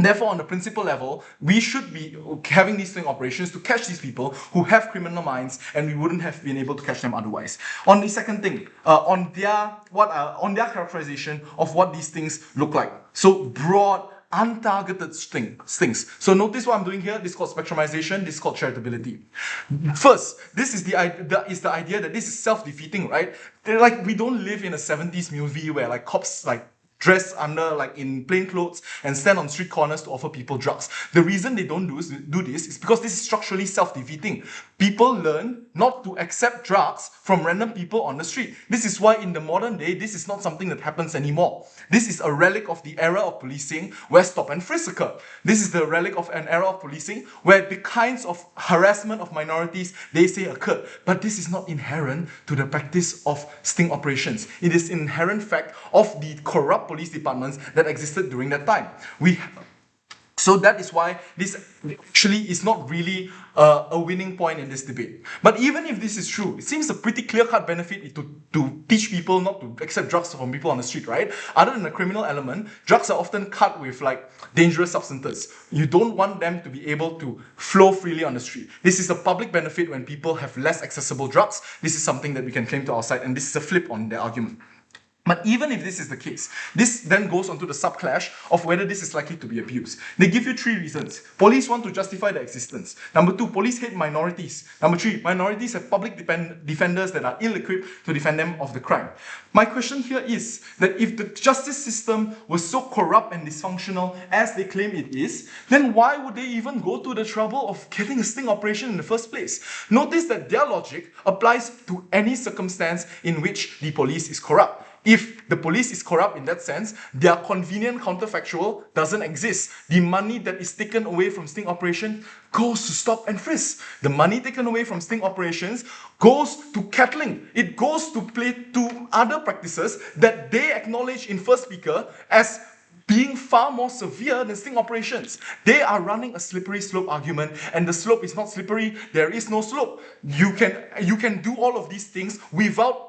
Therefore, on the principle level, we should be having these sting operations to catch these people who have criminal minds, and we wouldn't have been able to catch them otherwise. On the second thing, on their characterization of what these things look like. So broad untargeted stings. So notice what I'm doing here. This is called spectrumization. This is called charitability. First, this is the idea that this is self-defeating, right? Like, we don't live in a 70s movie where like cops like dress under like in plain clothes and stand on street corners to offer people drugs. The reason they don't do this is because this is structurally self-defeating. People learn not to accept drugs from random people on the street. This is why in the modern day, this is not something that happens anymore. This is a relic of the era of policing where stop and frisk occur. This is the relic of an era of policing where the kinds of harassment of minorities they say occurred. But this is not inherent to the practice of sting operations. It is an inherent fact of the corrupt police departments that existed during that time. So that is why this actually is not really a winning point in this debate. But even if this is true, it seems a pretty clear-cut benefit to teach people not to accept drugs from people on the street, right? Other than the criminal element, drugs are often cut with like dangerous substances. You don't want them to be able to flow freely on the street. This is a public benefit when people have less accessible drugs. This is something that we can claim to our side, and this is a flip on their argument. But even if this is the case, this then goes on to the subclash of whether this is likely to be abused. They give you 3 reasons. Police want to justify their existence. Number 2, police hate minorities. Number 3, minorities have public defenders that are ill-equipped to defend them of the crime. My question here is that if the justice system was so corrupt and dysfunctional as they claim it is, then why would they even go to the trouble of getting a sting operation in the first place? Notice that their logic applies to any circumstance in which the police is corrupt. If the police is corrupt in that sense, their convenient counterfactual doesn't exist. The money that is taken away from sting operation goes to stop and frisk. The money taken away from sting operations goes to cattling. It goes to other practices that they acknowledge in first speaker as being far more severe than sting operations. They are running a slippery slope argument, and the slope is not slippery. There is no slope. You can do all of these things without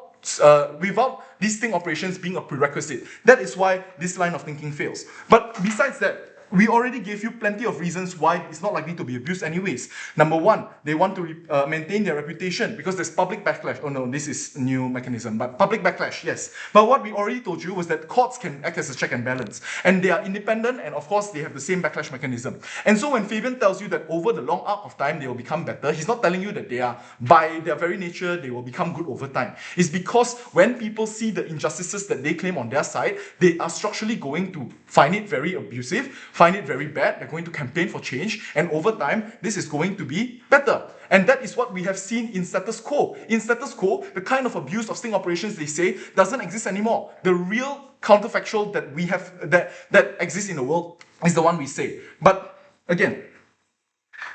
these sting operations being a prerequisite. That is why this line of thinking fails. But besides that, we already gave you plenty of reasons why it's not likely to be abused anyways. Number 1, they want to maintain their reputation because there's public backlash. Oh no, this is a new mechanism, but public backlash, yes. But what we already told you was that courts can act as a check and balance, and they are independent, and of course they have the same backlash mechanism. And so when Fabian tells you that over the long arc of time they will become better, he's not telling you that they are, by their very nature, they will become good over time. It's because when people see the injustices that they claim on their side, they are structurally going to find it very abusive, find it very bad, they're going to campaign for change, and over time, this is going to be better. And that is what we have seen in status quo. In status quo, the kind of abuse of sting operations they say doesn't exist anymore. The real counterfactual that we have, that exists in the world is the one we say. But again,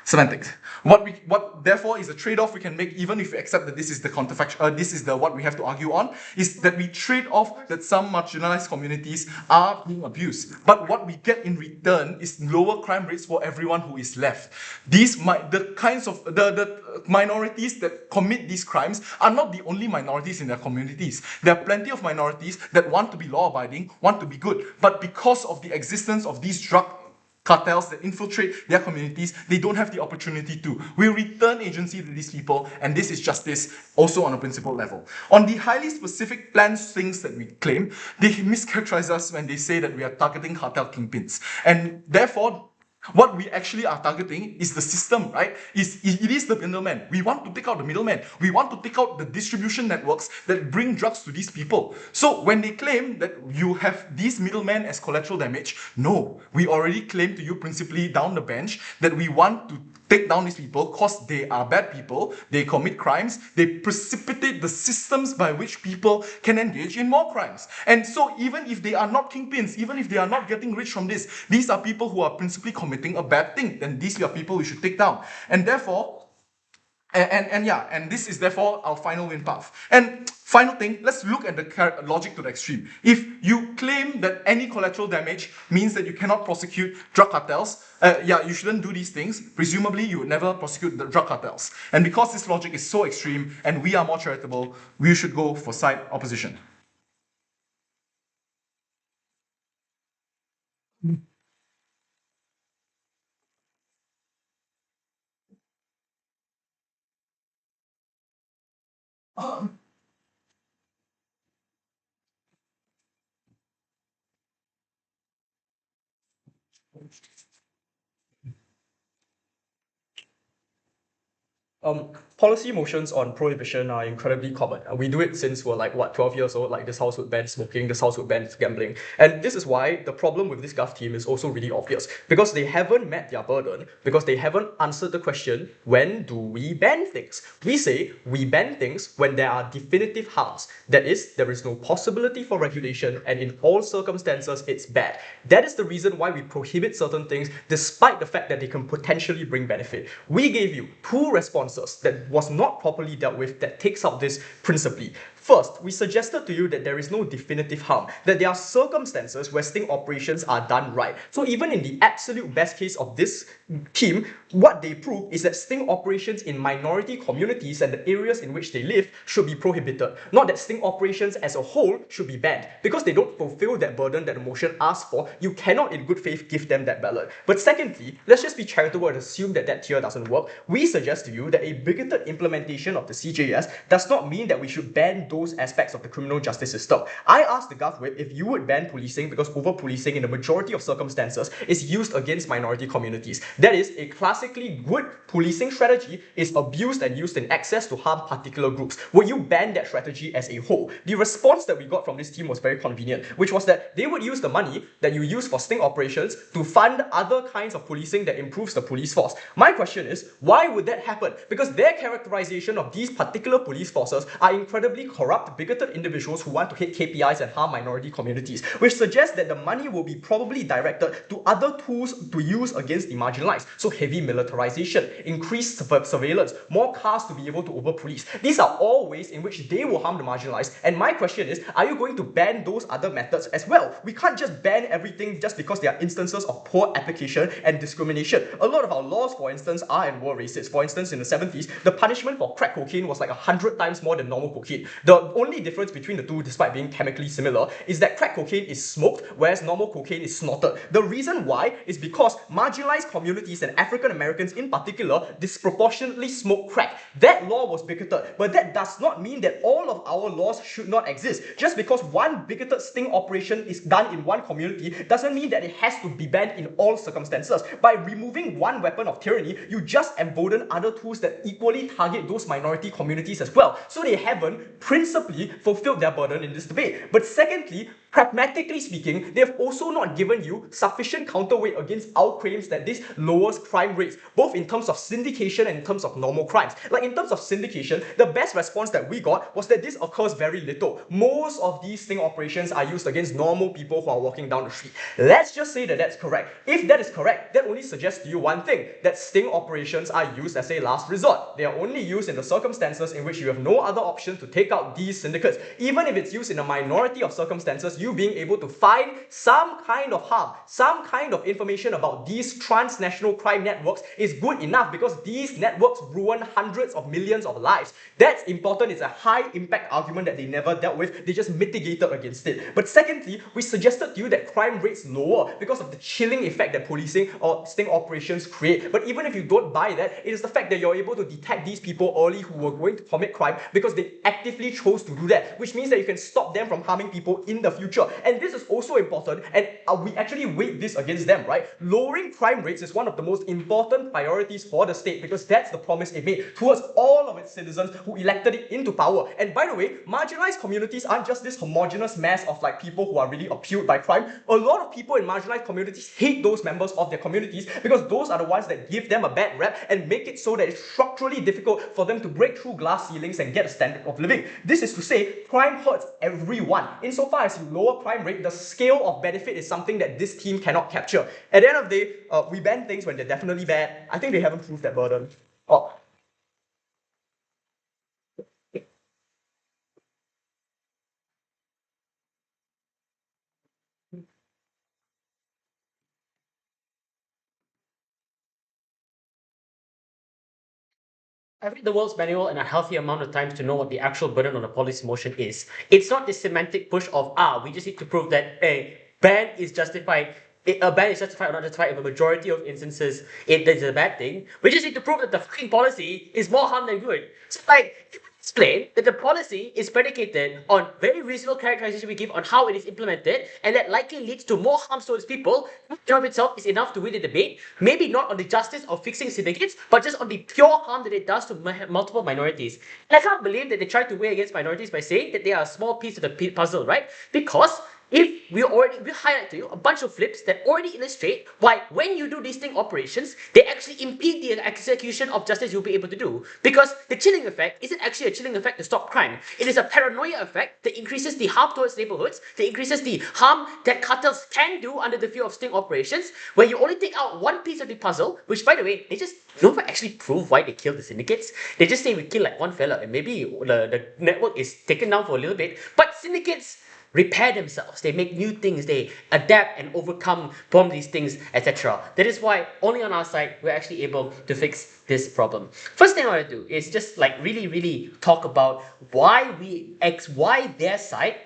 semantics. What therefore is a trade-off we can make, even if we accept that this is the counterfactual, this is the what we have to argue on, is that we trade off that some marginalized communities are being abused. But what we get in return is lower crime rates for everyone who is left. The minorities that commit these crimes are not the only minorities in their communities. There are plenty of minorities that want to be law-abiding, want to be good, but because of the existence of these drug cartels that infiltrate their communities, they don't have the opportunity to. We return agency to these people, and this is justice also on a principle level. On the highly specific planned things that we claim, they mischaracterize us when they say that we are targeting cartel kingpins. And therefore, what we actually are targeting is the system, right? It is the middleman. We want to take out the middleman. We want to take out the distribution networks that bring drugs to these people. So when they claim that you have these middlemen as collateral damage, no. We already claim to you principally down the bench that we want to take down these people because they are bad people, they commit crimes, they precipitate the systems by which people can engage in more crimes. And so even if they are not kingpins, even if they are not getting rich from this, these are people who are principally committing a bad thing, then these are people we should take down. And therefore, and this is therefore our final win path. And final thing, let's look at the logic to the extreme. If you claim that any collateral damage means that you cannot prosecute drug cartels, you shouldn't do these things. Presumably, you would never prosecute the drug cartels. And because this logic is so extreme and we are more charitable, we should go for side opposition. Policy motions on prohibition are incredibly common. We do it since we're 12 years old. Like, this house would ban smoking, this house would ban gambling. And this is why the problem with this Gov team is also really obvious. Because they haven't met their burden, because they haven't answered the question, when do we ban things? We say we ban things when there are definitive harms. That is, there is no possibility for regulation, and in all circumstances, it's bad. That is the reason why we prohibit certain things, despite the fact that they can potentially bring benefit. We gave you two responses that was not properly dealt with that takes up this principally. First, we suggested to you that there is no definitive harm, that there are circumstances where sting operations are done right. So even in the absolute best case of this team, what they prove is that sting operations in minority communities and the areas in which they live should be prohibited. Not that sting operations as a whole should be banned. Because they don't fulfill that burden that the motion asks for, you cannot in good faith give them that ballot. But secondly, let's just be charitable and assume that that tier doesn't work. We suggest to you that a bigoted implementation of the CJS does not mean that we should ban those aspects of the criminal justice system. I asked the Gov Whip if you would ban policing because over-policing in the majority of circumstances is used against minority communities. That is, a classically good policing strategy is abused and used in excess to harm particular groups. Would you ban that strategy as a whole? The response that we got from this team was very convenient, which was that they would use the money that you use for sting operations to fund other kinds of policing that improves the police force. My question is, why would that happen? Because their characterization of these particular police forces are incredibly corrupt, bigoted individuals who want to hit KPIs and harm minority communities, which suggests that the money will be probably directed to other tools to use against the marginalized. So heavy militarization, increased surveillance, more cars to be able to over-police. These are all ways in which they will harm the marginalized. And my question is, are you going to ban those other methods as well? We can't just ban everything just because there are instances of poor application and discrimination. A lot of our laws, for instance, are and were racist. For instance, in the 70s, the punishment for crack cocaine was like 100 times more than normal cocaine. The only difference between the two, despite being chemically similar, is that crack cocaine is smoked, whereas normal cocaine is snorted. The reason why is because marginalized communities and African Americans in particular disproportionately smoke crack. That law was bigoted, but that does not mean that all of our laws should not exist. Just because one bigoted sting operation is done in one community doesn't mean that it has to be banned in all circumstances. By removing one weapon of tyranny, you just embolden other tools that equally target those minority communities as well. So they haven't principally fulfilled their burden in this debate. But secondly, pragmatically speaking, they have also not given you sufficient counterweight against our claims that this lowers crime rates, both in terms of syndication and in terms of normal crimes. Like, in terms of syndication, the best response that we got was that this occurs very little. Most of these sting operations are used against normal people who are walking down the street. Let's just say that that's correct. If that is correct, that only suggests to you one thing, that sting operations are used as a last resort. They are only used in the circumstances in which you have no other option to take out these syndicates. Even if it's used in a minority of circumstances, you being able to find some kind of harm, some kind of information about these transnational crime networks is good enough, because these networks ruin hundreds of millions of lives. That's important. It's a high impact argument that they never dealt with. They just mitigated against it. But secondly, we suggested to you that crime rates lower because of the chilling effect that policing or sting operations create. But even if you don't buy that, it is the fact that you're able to detect these people early who were going to commit crime because they actively chose to do that, which means that you can stop them from harming people in the future. And this is also important, and we actually weight this against them, right? Lowering crime rates is one of the most important priorities for the state, because that's the promise it made towards all of its citizens who elected it into power. And by the way, marginalized communities aren't just this homogenous mass of like people who are really appealed by crime. A lot of people in marginalized communities hate those members of their communities, because those are the ones that give them a bad rep and make it so that it's structurally difficult for them to break through glass ceilings and get a standard of living. This is to say, crime hurts everyone. Insofar as you lower crime rate, the scale of benefit is something that this team cannot capture. At the end of the day, we ban things when they're definitely bad. I think they haven't proved that burden. Oh. I read the world's manual and a healthy amount of times to know what the actual burden on a policy motion is. It's not this semantic push of, we just need to prove that a ban is justified. A ban is justified or not justified in a majority of instances. It is a bad thing. We just need to prove that the fucking policy is more harm than good. So like, explain that the policy is predicated on very reasonable characterization we give on how it is implemented, and that likely leads to more harm towards people, in and of itself is enough to win the debate, maybe not on the justice of fixing syndicates, but just on the pure harm that it does to multiple minorities. And I can't believe that they try to weigh against minorities by saying that they are a small piece of the puzzle, right? Because if we highlight to you a bunch of flips that already illustrate why when you do these sting operations, they actually impede the execution of justice you'll be able to do. Because the chilling effect isn't actually a chilling effect to stop crime. It is a paranoia effect that increases the harm towards neighborhoods, that increases the harm that cartels can do under the fear of sting operations, where you only take out one piece of the puzzle, which by the way, they just never actually prove why they killed the syndicates. They just say we kill like one fella and maybe the network is taken down for a little bit, but syndicates repair themselves, they make new things, they adapt and overcome from these things, etc. That is why only on our side we're actually able to fix this problem. First thing I want to do is just like really talk about why their side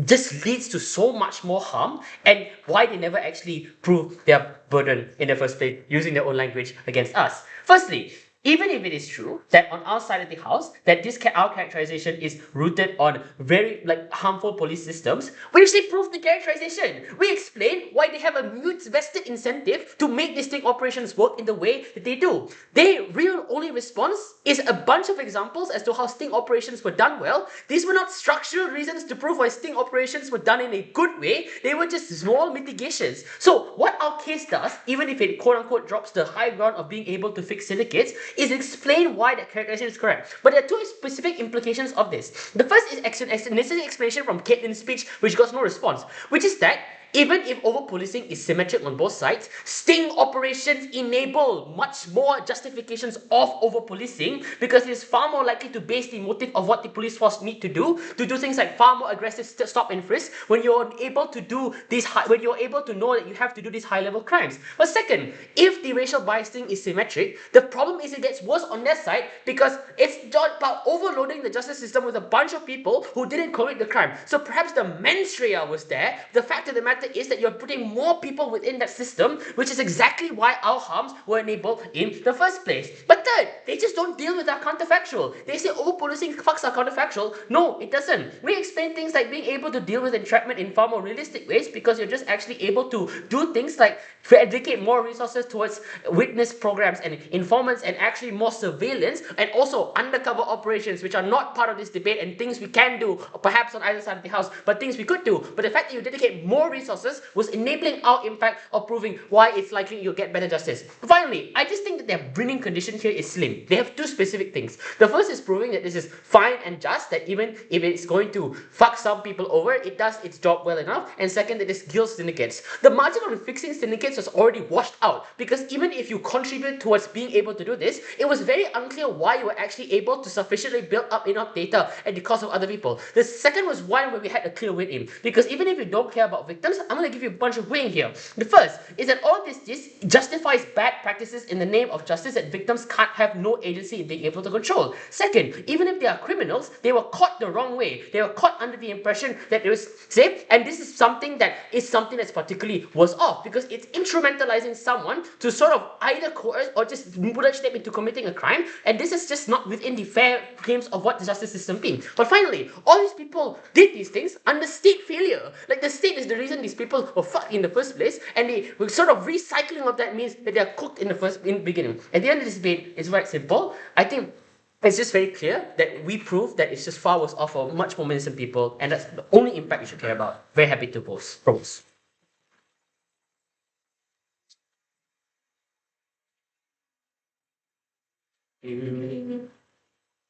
just leads to so much more harm and why they never actually prove their burden in the first place using their own language against us. Firstly, even if it is true that on our side of the house, that our characterization is rooted on very harmful police systems, we actually prove the characterization. We explain why they have a vested incentive to make these sting operations work in the way that they do. Their real only response is a bunch of examples as to how sting operations were done well. These were not structural reasons to prove why sting operations were done in a good way. They were just small mitigations. So what our case does, even if it quote unquote drops the high ground of being able to fix syndicates, is explain why that characterization is correct. But there are two specific implications of this. The first is an necessary explanation from Caitlin's speech, which got no response, which is that even if over-policing is symmetric on both sides, sting operations enable much more justifications of over-policing because it is far more likely to base the motive of what the police force need to do things like far more aggressive stop and frisk when you're able to do these when you're able to know that you have to do these high-level crimes. But second, if the racial bias thing is symmetric, the problem is it gets worse on their side because it's not about overloading the justice system with a bunch of people who didn't commit the crime. So perhaps the mens rea was there. The fact of the matter is that you're putting more people within that system, which is exactly why our harms were enabled in the first place. But third, they just don't deal with our counterfactual. They say over-policing fucks our counterfactual. No, it doesn't. We explain things like being able to deal with entrapment in far more realistic ways because you're just actually able to do things like dedicate more resources towards witness programs and informants and actually more surveillance and also undercover operations, which are not part of this debate and things we can do perhaps on either side of the house, but things we could do. But the fact that you dedicate more resources was enabling our impact of proving why it's likely you'll get better justice. Finally, I just think that their winning condition here is slim. They have two specific things. The first is proving that this is fine and just, that even if it's going to fuck some people over, it does its job well enough. And second, that this kills syndicates. The margin of fixing syndicates was already washed out because even if you contribute towards being able to do this, it was very unclear why you were actually able to sufficiently build up enough data at the cost of other people. The second was one where we had a clear win in, because even if you don't care about victims, I'm going to give you a bunch of win here. The first is that all this justifies bad practices in the name of justice that victims can't have no agency in being able to control. Second, even if they are criminals, they were caught the wrong way. They were caught under the impression that it was safe, and this is something that's particularly worse off because it's instrumentalizing someone to sort of either coerce or just nudge them into committing a crime, and this is just not within the fair claims of what the justice system being. But finally, all these people did these things under state failure. Like the state is the reason these people were fucked in the first place, and the sort of recycling of that means that they are cooked in the beginning. At the end of this debate, it's quite simple. I think it's just very clear that we prove that it's just far worse off for much more innocent people, and that's the only impact you should care about. Very happy to propose.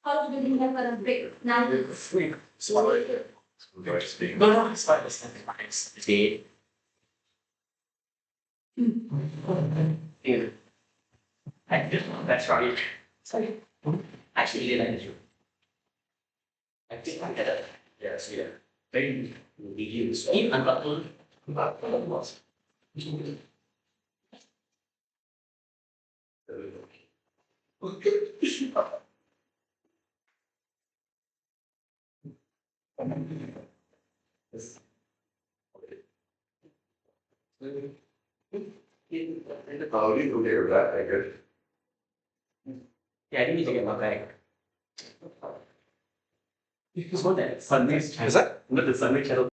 How do you have a break now? Sorry. No, no, it's fine. It's fine. Yeah. That's right. Sorry. I actually really like the show. I think I get it. Yes, yeah. Very reviews. Even unbuttoned. Unbuttoned was. Oh, you go there, that, I guess. Yeah, I didn't need to get my bag. It's one that Sunway channel. Is that? Not the Sunway channel.